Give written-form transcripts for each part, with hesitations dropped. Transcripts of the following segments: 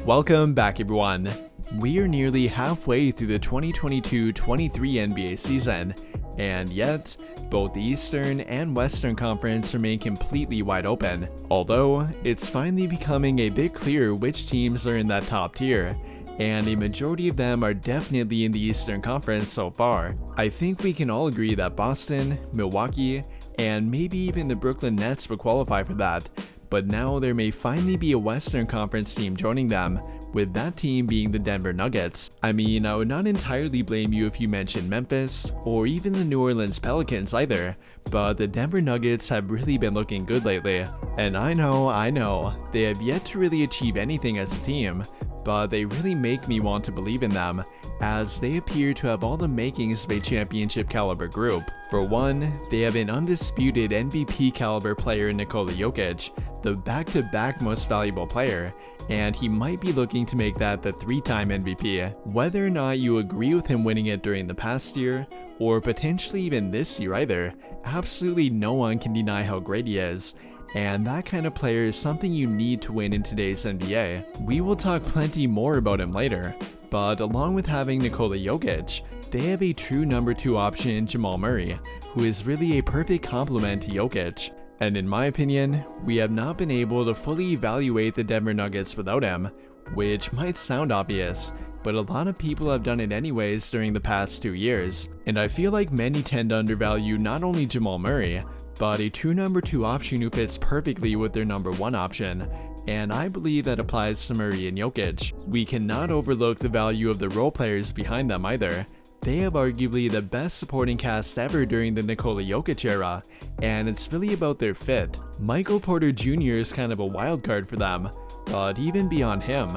Welcome back, everyone. We are nearly halfway through the 2022-23 NBA season, and yet, both the Eastern and Western Conference remain completely wide open, although it's finally becoming a bit clearer which teams are in that top tier, and a majority of them are definitely in the Eastern Conference so far. I think we can all agree that Boston, Milwaukee, and maybe even the Brooklyn Nets will qualify for that, but now there may finally be a Western Conference team joining them, with that team being the Denver Nuggets. I mean, I would not entirely blame you if you mentioned Memphis, or even the New Orleans Pelicans either, but the Denver Nuggets have really been looking good lately. And I know, they have yet to really achieve anything as a team, but they really make me want to believe in them, as they appear to have all the makings of a championship caliber group. For one, they have an undisputed MVP caliber player in Nikola Jokic, the back-to-back most valuable player, and he might be looking to make that the 3-time MVP. Whether or not you agree with him winning it during the past year, or potentially even this year either, absolutely no one can deny how great he is. And that kind of player is something you need to win in today's NBA. We will talk plenty more about him later, but along with having Nikola Jokic, they have a true number 2 option in Jamal Murray, who is really a perfect complement to Jokic. And in my opinion, we have not been able to fully evaluate the Denver Nuggets without him, which might sound obvious, but a lot of people have done it anyways during the past 2 years. And I feel like many tend to undervalue not only Jamal Murray, but a true number 2 option who fits perfectly with their number 1 option, and I believe that applies to Murray and Jokic. We cannot overlook the value of the role players behind them either. They have arguably the best supporting cast ever during the Nikola Jokic era, and it's really about their fit. Michael Porter Jr. is kind of a wild card for them, but even beyond him,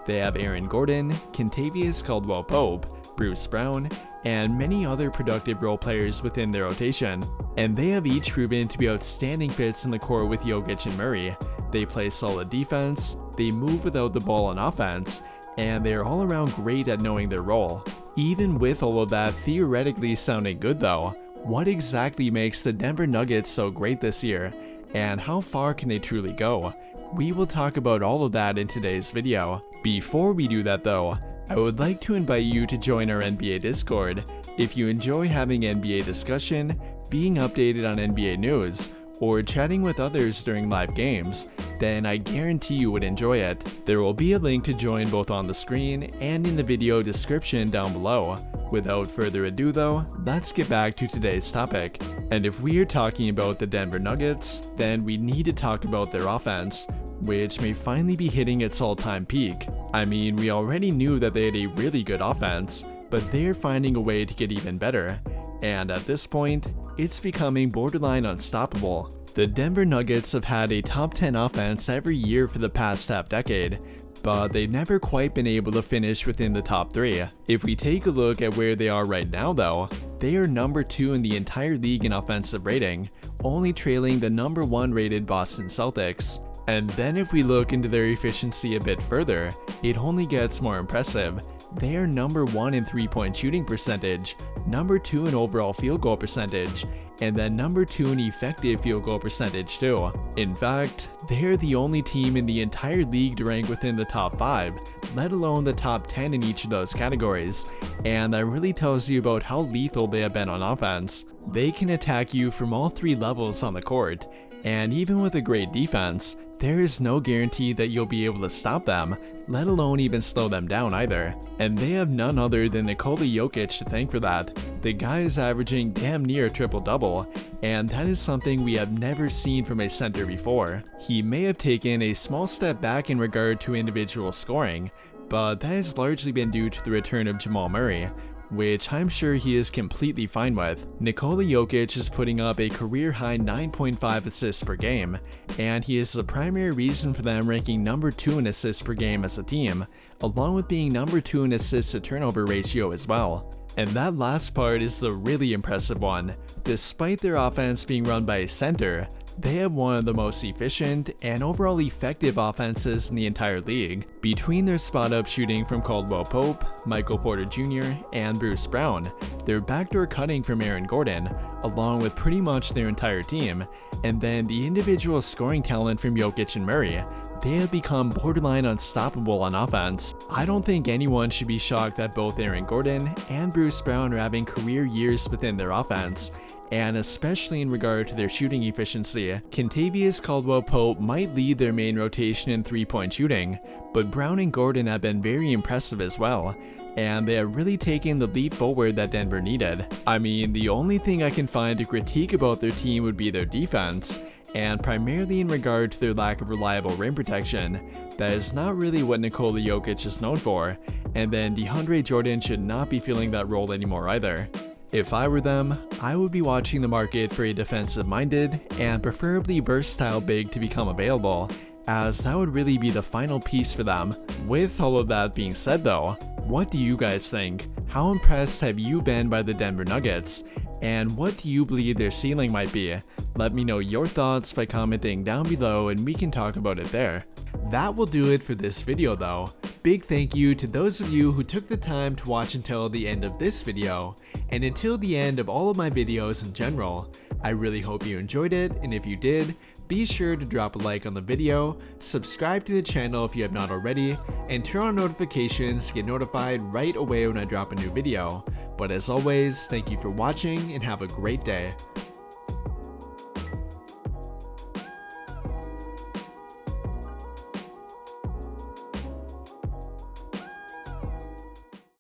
they have Aaron Gordon, Kentavious Caldwell-Pope, Bruce Brown, and many other productive role players within their rotation, and they have each proven to be outstanding fits in the core with Jokic and Murray. They play solid defense, they move without the ball on offense, and they are all around great at knowing their role. Even with all of that theoretically sounding good though, what exactly makes the Denver Nuggets so great this year, and how far can they truly go? We will talk about all of that in today's video. Before we do that though, I would like to invite you to join our NBA Discord. If you enjoy having NBA discussion, being updated on NBA news, or chatting with others during live games, then I guarantee you would enjoy it. There will be a link to join both on the screen and in the video description down below. Without further ado though, let's get back to today's topic. And if we are talking about the Denver Nuggets, then we need to talk about their offense, which may finally be hitting its all-time peak. I mean, we already knew that they had a really good offense, but they're finding a way to get even better. And at this point, it's becoming borderline unstoppable. The Denver Nuggets have had a top 10 offense every year for the past half-decade, but they've never quite been able to finish within the top 3. If we take a look at where they are right now though, they are number 2 in the entire league in offensive rating, only trailing the number 1 rated Boston Celtics. And then if we look into their efficiency a bit further, it only gets more impressive. They are number 1 in 3-point shooting percentage, number 2 in overall field goal percentage, and then number 2 in effective field goal percentage too. In fact, they're the only team in the entire league to rank within the top 5, let alone the top 10 in each of those categories, and that really tells you about how lethal they have been on offense. They can attack you from all 3 levels on the court, and even with a great defense, there is no guarantee that you'll be able to stop them, let alone even slow them down either. And they have none other than Nikola Jokic to thank for that. The guy is averaging damn near a triple-double, and that is something we have never seen from a center before. He may have taken a small step back in regard to individual scoring, but that has largely been due to the return of Jamal Murray, which I'm sure he is completely fine with. Nikola Jokic is putting up a career-high 9.5 assists per game, and he is the primary reason for them ranking number 2 in assists per game as a team, along with being number 2 in assists to turnover ratio as well. And that last part is the really impressive one. Despite their offense being run by a center, they have one of the most efficient and overall effective offenses in the entire league. Between their spot-up shooting from Caldwell-Pope, Michael Porter Jr., and Bruce Brown, their backdoor cutting from Aaron Gordon, along with pretty much their entire team, and then the individual scoring talent from Jokic and Murray, they have become borderline unstoppable on offense. I don't think anyone should be shocked that both Aaron Gordon and Bruce Brown are having career years within their offense, and especially in regard to their shooting efficiency. Kentavious Caldwell-Pope might lead their main rotation in three-point shooting, but Brown and Gordon have been very impressive as well, and they have really taken the leap forward that Denver needed. I mean, the only thing I can find to critique about their team would be their defense, and primarily in regard to their lack of reliable rim protection. That is not really what Nikola Jokic is known for, and then DeAndre Jordan should not be filling that role anymore either. If I were them, I would be watching the market for a defensive-minded and preferably versatile big to become available, as that would really be the final piece for them. With all of that being said though, what do you guys think? How impressed have you been by the Denver Nuggets? And what do you believe their ceiling might be? Let me know your thoughts by commenting down below and we can talk about it there. That will do it for this video though. Big thank you to those of you who took the time to watch until the end of this video, and until the end of all of my videos in general. I really hope you enjoyed it, and if you did, be sure to drop a like on the video, subscribe to the channel if you have not already, and turn on notifications to get notified right away when I drop a new video. But as always, thank you for watching and have a great day.